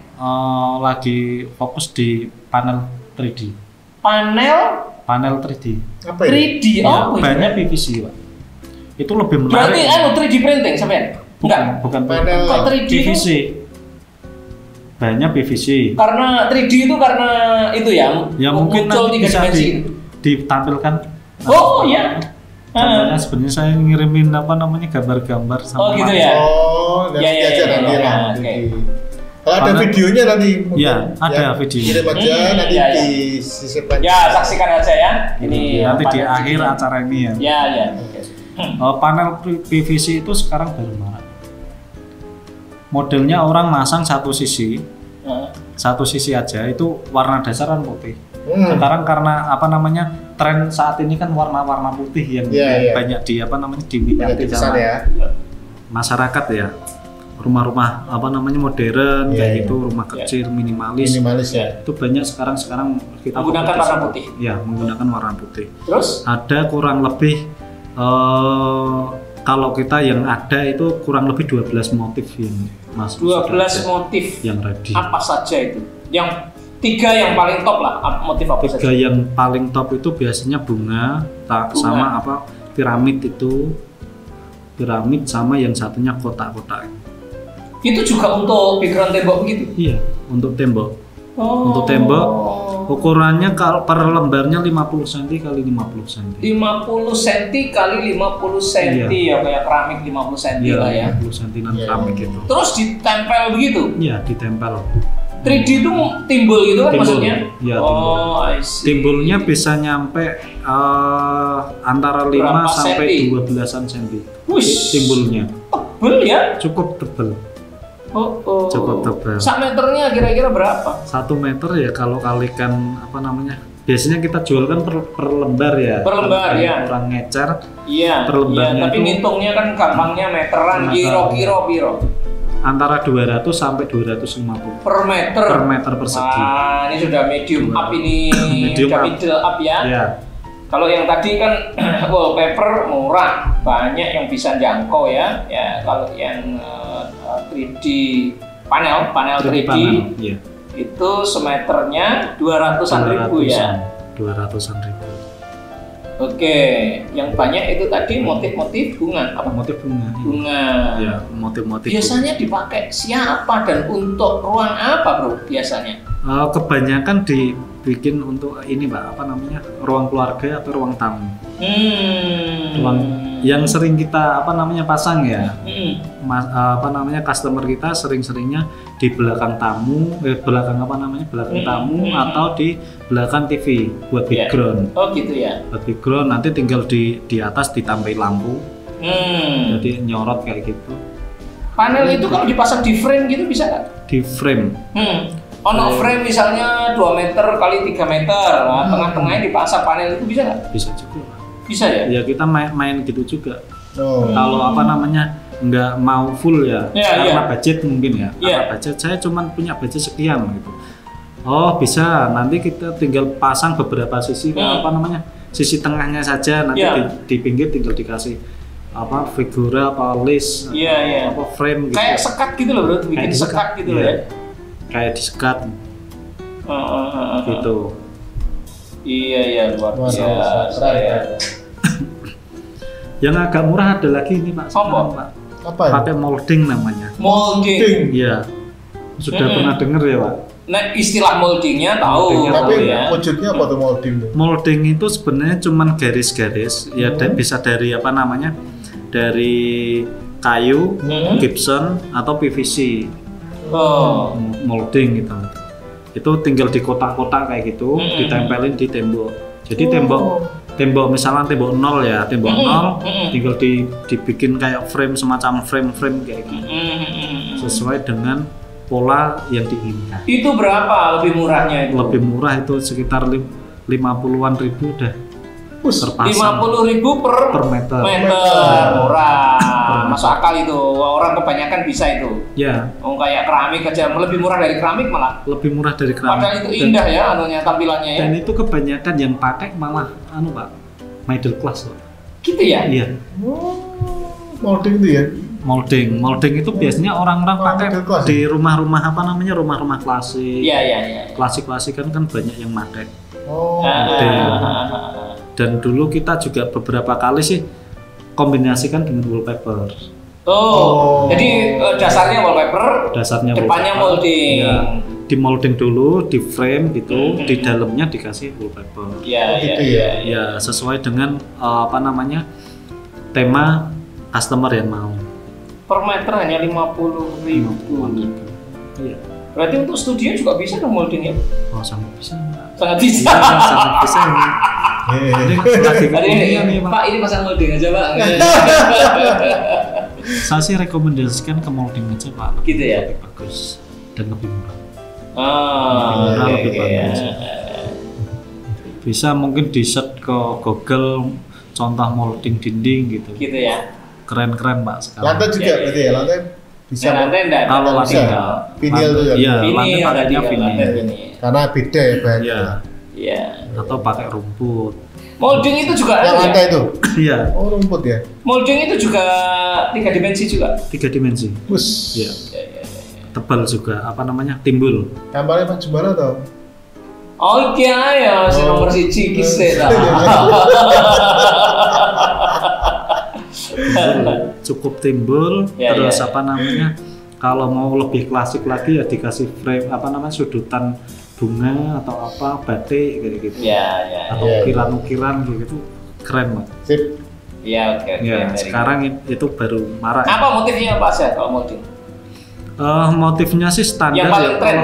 lagi fokus di panel 3D. Panel 3D. Apa ini? 3D. Banyak PVC, Pak. Itu lebih menarik. Berarti 3D printing sampean? Enggak. Bukan Panel Kok 3D itu? PVC. Banyak PVC. Karena 3D itu karena itu ya. Ya mungkin muncul nanti 3 bisa dimensi. ditampilkan. Oh iya. Contohnya sebenarnya saya ngirimin apa namanya gambar-gambar sama. Oh gitu ya. Oh, nanti Ya, ya, aja ya, nanti ya, lah. ya, nanti. oke. Kalau ada Karena- videonya nanti mungkin, Ya, ada videonya. Kirim aja nanti ya, ya. disisipkan. Ya, saksikan aja ya. Ini Nanti di panel akhir 3D. acara ini ya. Ya, ya. Oke. Panel PVC itu sekarang baru marak. Modelnya orang masang satu sisi aja itu warna dasar kan putih. Sekarang karena apa namanya tren saat ini kan warna-warna putih yang Iya, iya. banyak di apa namanya Banyak diminati dipesan sama ya. masyarakat ya. Rumah-rumah apa namanya modern Iya, kayak iya. gitu, rumah kecil minimalis. Minimalis ya. Itu banyak sekarang kita Menggunakan fokus- warna putih. Ya, menggunakan warna putih. Terus? Ada kurang lebih kalau kita yang ada itu kurang lebih 12 motif yang masuk. 12 motif. yang ready. Apa saja itu? Yang 3 yang paling top lah, motif apa Tiga saja? yang paling top itu biasanya bunga, sama apa piramid itu, piramid sama yang satunya kotak-kotak. Itu juga untuk background tembok begitu? Iya, untuk tembok. Oh. Untuk tembok ukurannya kalau per lembarnya 50 cm kali 50 cm. 50 cm kali 50 cm ya, kayak keramik 50 cm Iya, lah ya. 50 cm Iya. keramik itu. Terus ditempel begitu? Iya, ditempel. 3D itu timbul gitu kan Timbul. maksudnya? Iya, Oh, I see. Timbulnya bisa nyampe antara 5 Berapa sampai senti? 12-an cm. Wush. Timbulnya Tebel ya? cukup tebal. Oh. Cukup tebal. Sak meternya kira-kira berapa? 1 meter ya kalau kalikan apa namanya, biasanya kita jual kan per lembar ya. Per lembar, Kalau ya. Orang ngecer Iya. Per lembarnya tapi itu- ngitungnya kan gampangnya meteran, Meter. kiro. antara 200 sampai 250 Per meter. per meter persegi. Ah, ini sudah medium up ini, Medium sudah up. middle up ya. Ya, Kalau yang tadi kan wallpaper murah, banyak yang bisa jangkau ya. Ya kalau yang 3D panel 3D, panel, ya. itu semeternya 200-an ribu ya. 200-an ribu. Oke, yang banyak itu tadi motif-motif bunga apa? Motif bunga. Bunga. Ya, motif-motif. Biasanya dipakai siapa dan untuk ruang apa bro biasanya? Kebanyakan dibikin untuk ini Pak, apa namanya? Ruang keluarga atau ruang tamu. Ruang yang sering kita apa namanya pasang ya. Apa namanya customer kita sering-seringnya di belakang tamu, belakang apa namanya? Belakang tamu atau di belakang TV buat Ya. background. Oh gitu ya. Buat background nanti tinggal di atas ditambahin lampu. Jadi nyorot kayak gitu. Panel itu kalau dipasang di frame gitu bisa nggak? Di frame. Ono frame misalnya 2 meter kali 3 meter, nah, tengah-tengahnya dipasang panel itu bisa nggak? Bisa juga. Bisa ya? Ya kita main gitu juga. Oh. Kalau apa namanya nggak mau full ya, Ya, karena ya. budget mungkin ya. Ya. Karena budget saya cuman punya budget sekian gitu. Oh bisa, nanti kita tinggal pasang beberapa sisi apa namanya sisi tengahnya saja, nanti Ya. di pinggir tinggal dikasih apa figura apa list Iya, iya. apa frame gitu. Kayak sekat gitu loh bro, bikin Kayak sekat gitu loh iya. ya. Kayak disekat gitu. Iya luar Wah, biasa keren, ya. keren. Yang agak murah ada lagi ini Pak. sekarang, Pak. Apa ya? Pakai molding namanya. Molding. Ding. Iya. Sudah pernah dengar ya Pak? Nah istilah moldingnya tahu. Moldingnya Tapi ya. wujudnya apa tuh molding tuh? Molding itu sebenarnya cuman garis-garis ya bisa dari apa namanya dari kayu, gypsum atau PVC. Oh. Molding gitu. Itu tinggal di kotak-kotak kayak gitu, ditempelin di tembok. Jadi tembok misalnya tembok nol ya, tembok nol tinggal dibikin kayak frame semacam frame kayak gitu. Sesuai dengan pola yang diinginkan. Itu berapa lebih murahnya itu? Lebih murah itu sekitar 50-an ribu udah terpasang 50.000 per meter. murah. Masuk akal itu. Orang kebanyakan bisa itu. Ya, Oh kayak keramik aja lebih murah dari keramik malah. lebih murah dari keramik. Padahal itu indah ya anunya tampilannya ya. Dan itu kebanyakan yang pakai malah Pak, middle class Pak. Gitu ya. Iya. Molding itu ya? Molding itu biasanya orang-orang pakai middle class di rumah-rumah apa namanya rumah-rumah klasik. Iya. Klasik kan banyak yang pakai. Oh. Dan dulu kita juga beberapa kali sih kombinasikan dengan wallpaper. Jadi dasarnya wallpaper, Dasarnya depannya wallpaper. molding. Ya, di molding dulu, di frame gitu, di dalamnya dikasih wallpaper. Ya, sesuai dengan apa namanya tema customer yang mau. Per meter hanya 50.000. Iya. Berarti untuk studio juga bisa dong molding ya? Oh, sangat bisa. Sangat bisa. Iya, sangat bisa nih. Ini lagi kekinian nih, Pak. Pak, ini pasang molding aja, Pak. Saya sih rekomendasikan ke molding aja, Pak. Gitu ya? Lebih bagus dan lebih murah. Oke. Lebih bagus. Bisa mungkin di search ke Google contoh molding dinding gitu. Gitu ya. Keren-keren, Pak, sekarang. Lantai juga berarti ya, lantai bisa. Lantai enggak? Kalau lantai bisa. enggak. Vinil tuh ya. Iya, lantai Vinil pakainya tadi, vinil. lantai vinil. Karena beda ya bahannya. Iya. Iya. Atau pakai rumput. Molding itu juga Yang ada lantai ya? itu. Iya, Oh, rumput ya. Molding itu juga 3 dimensi juga. 3 dimensi. Bus. Iya. Tebal juga, apa namanya? Timbul. Gambarnya Pak Jumara tau? Oh iya ya, si nomor 1 kisah lah. Cukup timbul, Ya, terus ya, ya. apa namanya? Kalau mau lebih klasik lagi ya dikasih frame apa namanya sudutan bunga atau apa batik kayak gitu. Ya, Atau ya. ukiran-ukiran gitu. Keren, Pak. Sip. ya oke. Ya, very sekarang itu baru marak. good. Apa motifnya Pak Syah kalau molding? Motifnya sih standar Yang paling ya tren.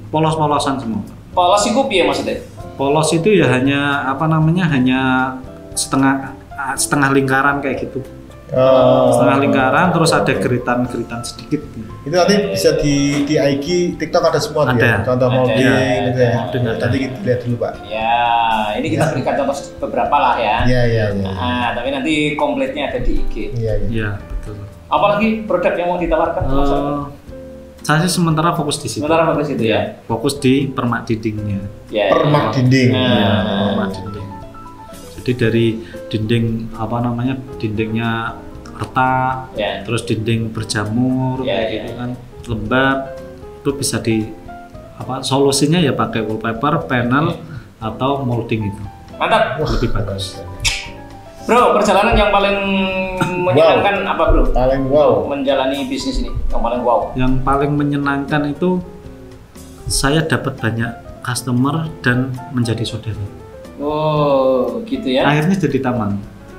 polos-polosan semua. Polos itu piye maksudnya? Polos itu ya hanya apa namanya? Hanya setengah lingkaran kayak gitu. Setengah lingkaran terus ada geritan-geritan sedikit. Itu nanti bisa di IG TikTok ada semua tuh ya. Ada. Contoh Ada. molding gitu ya. Ada. Nanti kita lihat dulu Pak. Ya, ini kita berikan contoh beberapa lah ya. Iya iya iya. Tapi nanti komplitnya ada di IG. Iya iya. Iya, betul. Apalagi produk yang mau ditawarkan? Saya sih sementara fokus di situ. Sementara bagus itu ya. Fokus di permak dindingnya. Ya. Permak dinding. Iya, permak dinding. Jadi dari dinding apa namanya? Dindingnya retak, Ya. terus dinding berjamur Ya, kayak ya, gitu kan, lembab, itu bisa di apa solusinya ya pakai wallpaper, panel atau molding itu Mantap. lebih bagus. Bro, perjalanan yang paling menyenangkan apa bro? Paling wow. Menjalani bisnis ini yang paling wow. Yang paling menyenangkan itu saya dapat banyak customer dan menjadi saudara. Oh, gitu ya. Akhirnya jadi taman.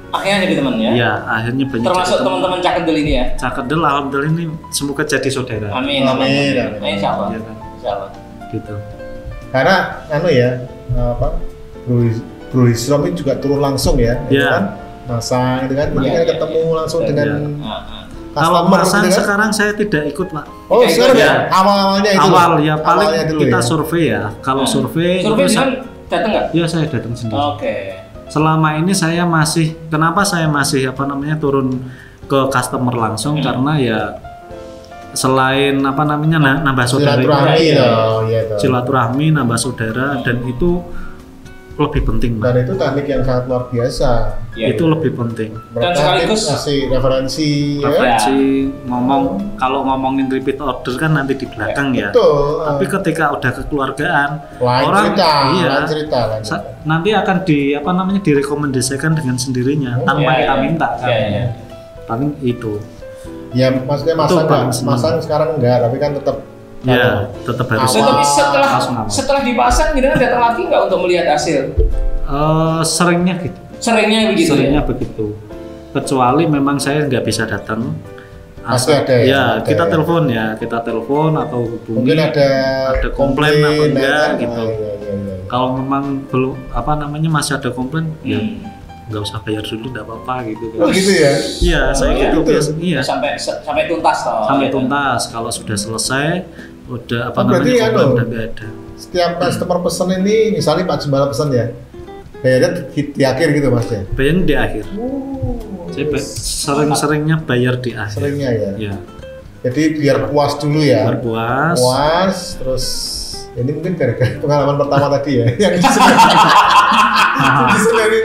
Akhirnya jadi teman ya. Ya, akhirnya banyak. Termasuk jadi teman. teman-teman Cakendel ini ya. Cakendel alhamdulillah ini semoga jadi saudara. Amin. Amin. Insya Allah. Iya kan? Insya Allah. Gitu. Karena anu ya, apa? Bro Islam ini juga turun langsung ya, gitu Iya. kan? Masang gitu kan, nanti Iya, kan iya, ketemu langsung Iya. dengan Kalau customer masang gitu kan. sekarang saya tidak ikut, Pak. Oh, Ikut sekarang ya. ya? Awal-awalnya itu. Awal ya paling Awalnya dulu kita ya? survei ya. Kalau survei, Survei itu kan datang nggak? ya saya datang sendiri. Oke. Selama ini saya masih, kenapa saya masih apa namanya turun ke customer langsung karena ya selain apa namanya nambah saudara, Silaturahmi Iya, loh, iya toh. silaturahmi, nambah saudara dan itu lebih penting, Pak. Dan itu teknik yang sangat luar biasa. Iya. Itu lebih penting. Mereka sekaligus- ngasih referensi ya. Referensi ngomong kalau ngomongin repeat order kan nanti di belakang ya. Betul. Tapi ketika udah kekeluargaan lain orang cerita, iya, lain cerita. nanti akan di apa namanya direkomendasikan dengan sendirinya tanpa Iya, kita iya. minta kan. Iya, iya. Paling itu. Ya maksudnya masang paling nggak, senang. masang sekarang enggak, tapi kan tetap Ya, tetap harus. So, tapi setelah Langsung awal. setelah dipasang, kita datang lagi nggak untuk melihat hasil? Seringnya gitu. Seringnya begitu. Seringnya Ya? begitu. Kecuali memang saya nggak bisa datang. Pasti ada ya, Ya, ada kita ya. telepon ya, kita telepon atau hubungi. mungkin ada komplain apa enggak ada- gitu. Iya, iya, iya. Kalau memang belum apa namanya masih ada komplain, ya Hmm. nggak usah bayar dulu, nggak apa-apa gitu. Oh gitu ya. Iya, saya iya, gitu gitu. biasa. Iya. Sampai tuntas toh. Sampai gitu. tuntas. Kalau sudah selesai, udah apa Oh, berarti namanya ya, komplain no. udah nggak ada. Setiap customer pesen ini, misalnya Pak Jembala pesen ya, bayarnya di akhir gitu Mas ya. Bayarnya di akhir. Saya sering-seringnya bayar di akhir. Seringnya ya. Ya, Jadi biar puas dulu ya. berpuas. Puas, terus ini mungkin gara-gara pengalaman pertama tadi ya, yang disenengin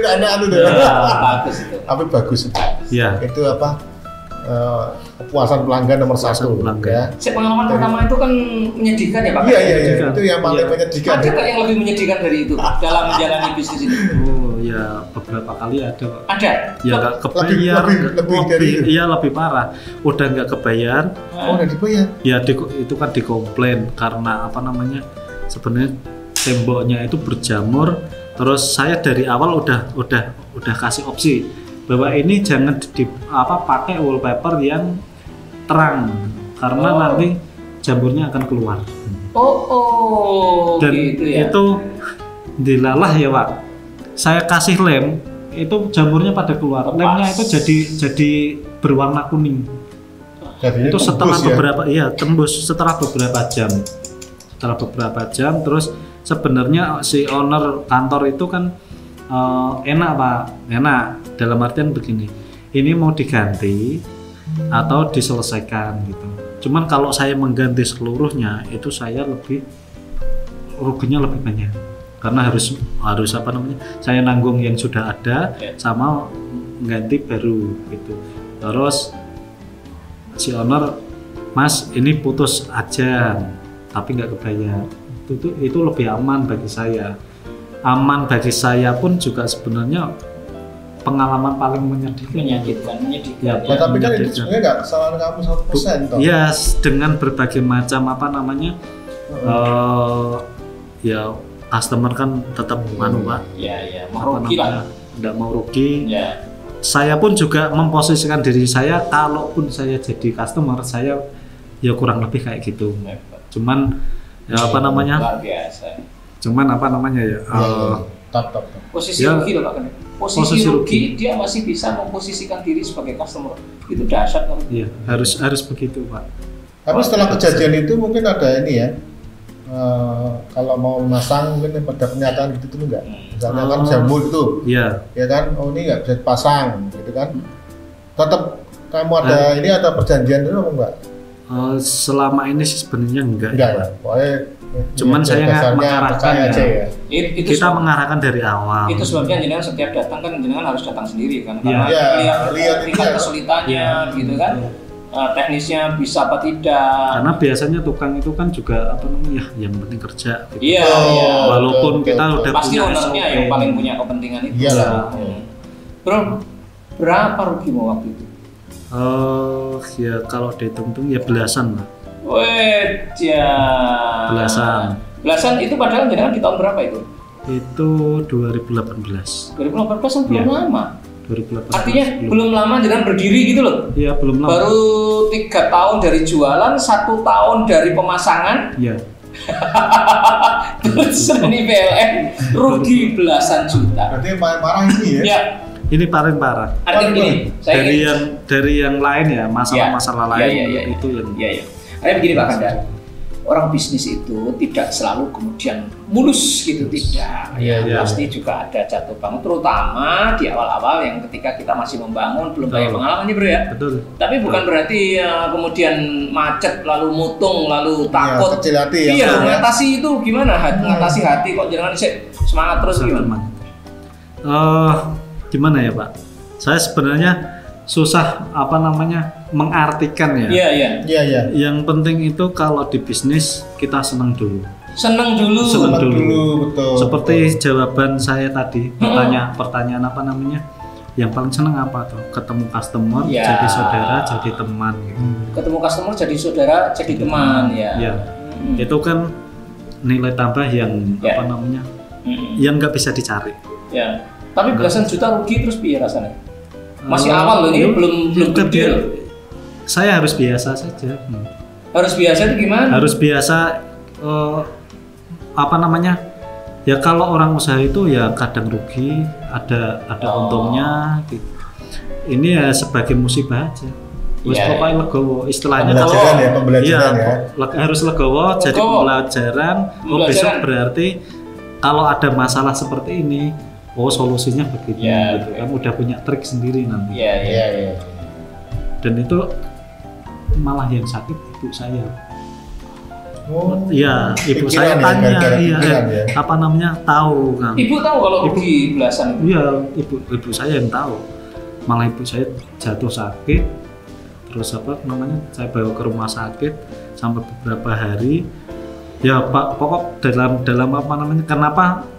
anak-anak tuh. Bagus itu. Tapi bagus itu. Ya, Itu apa? Kepuasan pelanggan nomor Kepuasan satu. pelanggan. Ya. Pengalaman pertama itu kan menyedihkan ya Pak? Iya iya iya. Menyedihkan. Itu yang paling Iya. menyedihkan. Ada nggak yang lebih menyedihkan dari itu dalam menjalani bisnis ini? oh ya ya beberapa kali ada Pak. Ada? Ya nggak kebayar, lebih dari itu. iya lebih parah, udah nggak kebayar. Oh, udah dibayar. Ya itu kan dikomplain karena apa namanya, sebenarnya temboknya itu berjamur. Terus saya dari awal udah kasih opsi bahwa ini jangan pakai wallpaper yang terang karena nanti jamurnya akan keluar. Dan gitu ya. itu dilalah ya Pak. Saya kasih lem, itu jamurnya pada keluar. Lepas. Lemnya itu jadi berwarna kuning. Jadinya Itu setelah tembus ya? beberapa tembus setelah beberapa jam. Setelah beberapa jam terus sebenarnya si owner kantor itu kan enak Pak, enak dalam artian begini, ini mau diganti atau diselesaikan gitu. Cuman kalau saya mengganti seluruhnya itu saya ruginya lebih banyak karena harus apa namanya, saya nanggung yang sudah ada sama ganti baru gitu. Terus si owner, Mas ini putus aja tapi nggak kebayar. Itu lebih aman bagi saya. Aman bagi saya pun juga sebenarnya pengalaman paling menyakitkan. Ya, Ya, tapi kan itu sebenarnya nggak kesalahan kamu 100% toh. Ya, dengan berbagai macam apa namanya, ya customer kan tetap Pak. Ya, mau rugi lah. Nggak mau rugi. Ya. Saya pun juga memposisikan diri saya, kalaupun saya jadi customer, saya ya kurang lebih kayak gitu. Cuman ya apa namanya? Luar biasa. Cuman apa namanya ya? Top. Posisi Ya, rugi loh Pak. Posisi rugi dia masih bisa memposisikan diri sebagai customer. Itu dahsyat loh. Iya, harus begitu Pak. Tapi setelah kejadian itu mungkin ada ini ya. Kalau mau masang mungkin pada pernyataan gitu tuh enggak. Misalnya kan jamur itu. Iya. Ya kan, oh ini nggak bisa dipasang gitu kan. Tetap kamu ada ini ada perjanjian dulu apa enggak? Selama ini sih sebenarnya enggak. Enggak ya. Pokoknya Cuman saya mengarahkan percaya aja ya. Kita mengarahkan dari awal. Itu sebabnya jenengan setiap datang kan jenengan harus datang sendiri kan. Iya. Karena Lihat tingkat kesulitannya gitu kan. Teknisnya bisa apa tidak. Karena biasanya tukang itu kan juga apa namanya, yang penting kerja gitu. Iya. Walaupun kita udah pasti punya ownernya SOP. yang paling punya kepentingan itu. Iyalah. Bro, berapa rugimu waktu itu? Ya kalau dihitung-hitung ya belasan lah. Belasan itu padahal jenengan di tahun berapa itu? Itu 2018. 2018 kan belum Iya. lama. 2018. Artinya belum lama jenengan berdiri gitu loh. Iya, belum lama. Baru 3 tahun dari jualan, 1 tahun dari pemasangan. Iya. Terus ini PLN rugi belasan juta. Berarti yang paling parah ini ya. Ya, Ini paling parah. artinya begini, saya Dari yang lain ya, masalah-masalah lain itu yang Iya. Artinya begini Pak Kanda, orang bisnis itu tidak selalu kemudian mulus gitu, tidak. Iya. Pasti juga ada jatuh bangun, terutama di awal-awal yang ketika kita masih membangun, belum banyak pengalaman nih bro ya. betul. Tapi bukan berarti kemudian macet, lalu mutung, lalu takut. kecil hati ya. Iya, mengatasi itu gimana? Mengatasi hati kok jangan semangat terus gimana? Gimana ya Pak? Saya sebenarnya susah apa namanya mengartikan ya. Iya. Yang penting itu kalau di bisnis kita senang dulu. Senang dulu. Betul. Seperti jawaban saya tadi, pertanyaan apa namanya? Yang paling senang apa tuh? Ketemu customer, jadi saudara, jadi teman gitu. Ketemu customer jadi saudara, jadi teman ya. Ya. Itu kan nilai tambah yang apa namanya? Yang nggak bisa dicari. Ya. Tapi belasan juta rugi terus piye rasanya? Masih awal loh ini, belum gede. Saya harus biasa saja. Harus biasa itu gimana? Harus biasa apa namanya? Ya kalau orang usaha itu ya kadang rugi, ada untungnya gitu. Ini ya sebagai musibah aja. Wis pokoknya legowo istilahnya pembelajaran ya. Harus legowo jadi pembelajaran. Besok berarti kalau ada masalah seperti ini, solusinya begini gitu kan, udah punya trik sendiri nanti. Iya. Dan itu malah yang sakit ibu saya. Ibu saya tanya, apa namanya, tahu kan. Ibu tahu kalau rugi belasan itu? Iya, ibu saya yang tahu. Malah ibu saya jatuh sakit, terus apa namanya, saya bawa ke rumah sakit sampai beberapa hari. Ya Pak, pokok dalam apa namanya, kenapa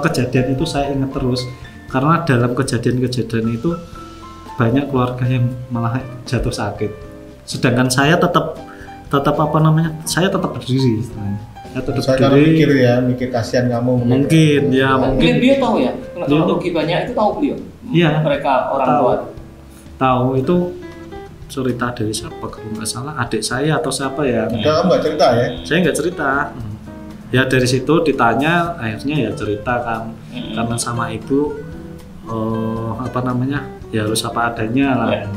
kejadian itu saya ingat terus karena dalam kejadian-kejadian itu banyak keluarga yang malah jatuh sakit, sedangkan saya tetap apa namanya, saya tetap berdiri. Saya tetap Saya kalau mikir kasihan kamu mungkin ya mungkin Beliau tahu ya, kalau rugi banyak itu tahu beliau. Iya. Mereka orang tua. Tahu itu cerita dari siapa kalau nggak salah adik saya atau siapa ya. Enggak, kamu nggak cerita ya? Saya nggak cerita. Ya dari situ ditanya, akhirnya ya cerita kan, karena sama ibu apa namanya, ya harus apa adanya lah.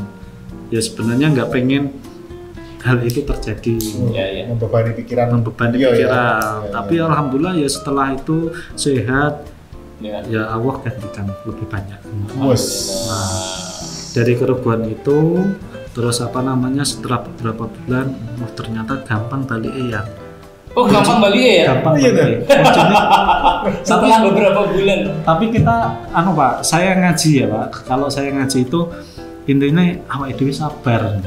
Ya sebenarnya nggak pengen hal itu terjadi. Membebani pikiran. Tapi alhamdulillah ya setelah itu sehat. Ya Allah gantikan lebih banyak. Nah, dari kerugian itu terus apa namanya, setelah beberapa bulan ternyata gampang balik ya. Oh, gampang balik ya? Gampang iya balik. Setelah beberapa bulan. Tapi kita Pak, saya ngaji ya Pak. Kalau saya ngaji itu intinya awake dhewe sabar.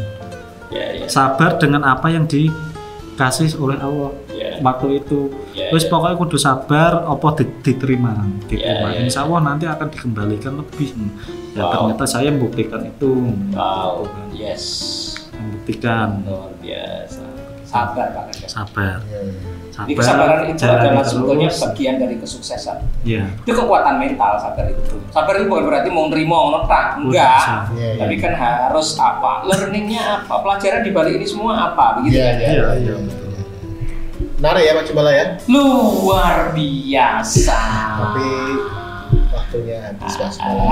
Ya. Sabar dengan apa yang dikasih oleh Allah waktu itu. Terus pokoknya kudu sabar, apa diterima. Insya Allah nanti akan dikembalikan lebih. Ya ternyata saya membuktikan itu. Wow, yes. Membuktikan. Luar biasa. Sabar Pak. Sabar. Jadi kesabaran itu adalah sebetulnya bagian dari kesuksesan. Iya. Itu kekuatan mental sabar itu. Sabar itu bukan berarti mau nerima tak, enggak. Tapi kan harus apa? Learningnya apa? Pelajaran di balik ini semua apa? Begitu kan? Iya. Menarik ya Pak Jumbala ya? Luar biasa. Tapi waktunya habis Pak Jumbala.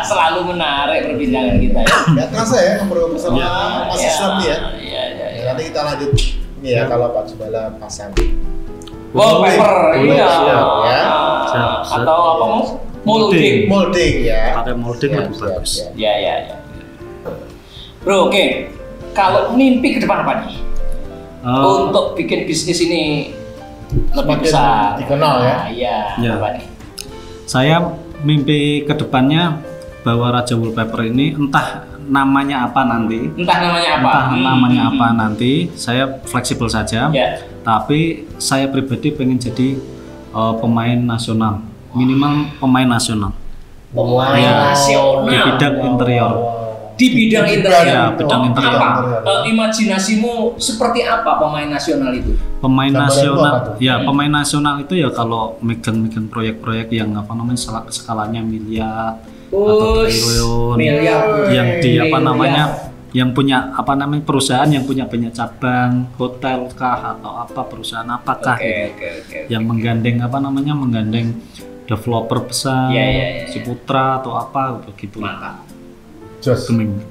Selalu menarik perbincangan kita ya. Gak terasa ya ngobrol bersama Mas Islam nih ya? Iya. Nanti kita lanjut ini ya kalau Pak Jumbala pasang wallpaper, iya. Siap. Atau apa Mas? Molding ya. Pakai molding lebih bagus. Ya. Bro, oke. Kalau mimpi ke depan apa nih? Untuk bikin bisnis ini lebih besar, dikenal ya. Iya. Apa nih? Saya mimpi kedepannya bahwa Raja Wallpaper ini entah namanya apa nanti, saya fleksibel saja. Tapi saya pribadi pengen jadi pemain nasional, minimal pemain nasional. Nasional. Di bidang interior. Di bidang interior. Bidang interior. Apa? Imajinasimu seperti apa pemain nasional itu? Pemain nasional, pemain nasional itu ya kalau megang proyek-proyek yang apa namanya skalanya miliar atau triliun, yang di apa namanya, yang punya apa namanya perusahaan yang punya banyak cabang, hotel kah atau apa perusahaan apakah yang menggandeng apa namanya, menggandeng developer besar, Ciputra atau apa begitu.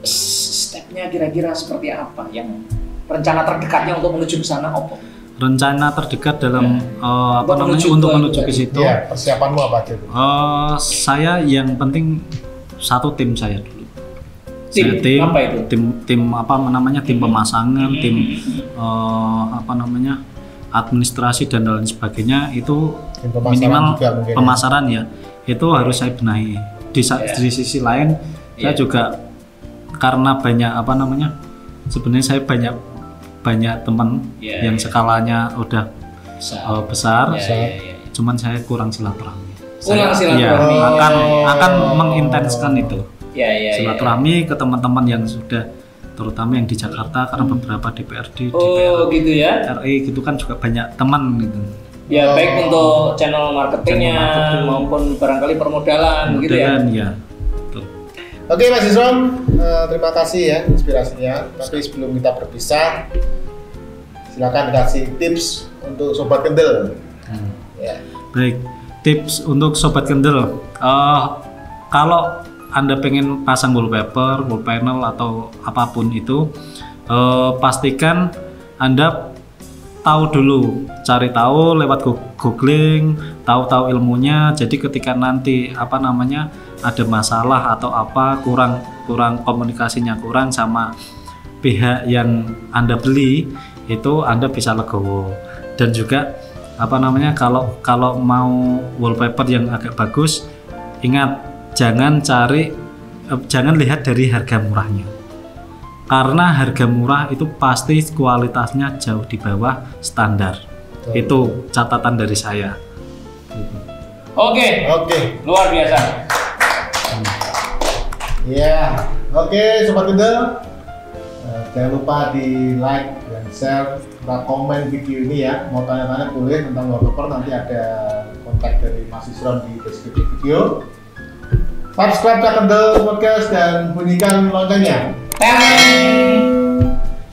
Stepnya kira-kira seperti apa yang rencana terdekatnya untuk menuju ke sana apa? Rencana terdekat dalam apa namanya untuk menuju ke situ. Persiapanmu apa aja? Saya yang penting satu tim saya dulu. Tim apa itu? Tim apa namanya, tim pemasangan, tim apa namanya, administrasi dan lain sebagainya itu minimal pemasaran ya. Itu harus saya benahi. Di sisi lain saya juga karena banyak apa namanya, sebenarnya saya banyak teman yang skalanya udah besar, cuman saya kurang silaturahmi. Akan mengintenskan itu. Silaturahmi ke teman-teman yang sudah, terutama yang di Jakarta, karena beberapa DPRD, gitu ya. RI gitu kan juga banyak teman gitu. Ya, baik untuk channel marketingnya maupun barangkali permodalan gitu ya. Oke Mas Islam, terima kasih ya inspirasinya. Tapi sebelum kita berpisah, silakan kasih tips untuk Sobat Kendel. Baik, tips untuk Sobat Kendel. Kalau Anda pengen pasang wallpaper, wall panel atau apapun itu, pastikan Anda tahu dulu, cari tahu lewat googling, tahu ilmunya. Jadi ketika nanti apa namanya ada masalah atau apa, kurang komunikasinya kurang sama pihak yang Anda beli, itu Anda bisa legowo. Dan juga apa namanya, kalau mau wallpaper yang agak bagus, ingat jangan lihat dari harga murahnya. Karena harga murah itu pasti kualitasnya jauh di bawah standar. Itu catatan dari saya. Oke. Luar biasa. Ya, oke Sobat Kendel. Jangan lupa di like dan share, komen video ini ya. Mau tanya-tanya boleh tentang wallpaper, nanti ada kontak dari Mas Isron di deskripsi video. Subscribe Cak Kendel Podcast dan bunyikan loncengnya.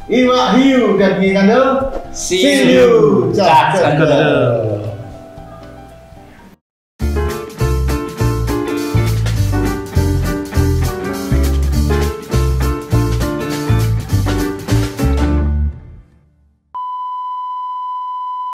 Iwa Hiu dan Kendel. See you, Cak Kendel. Kendel.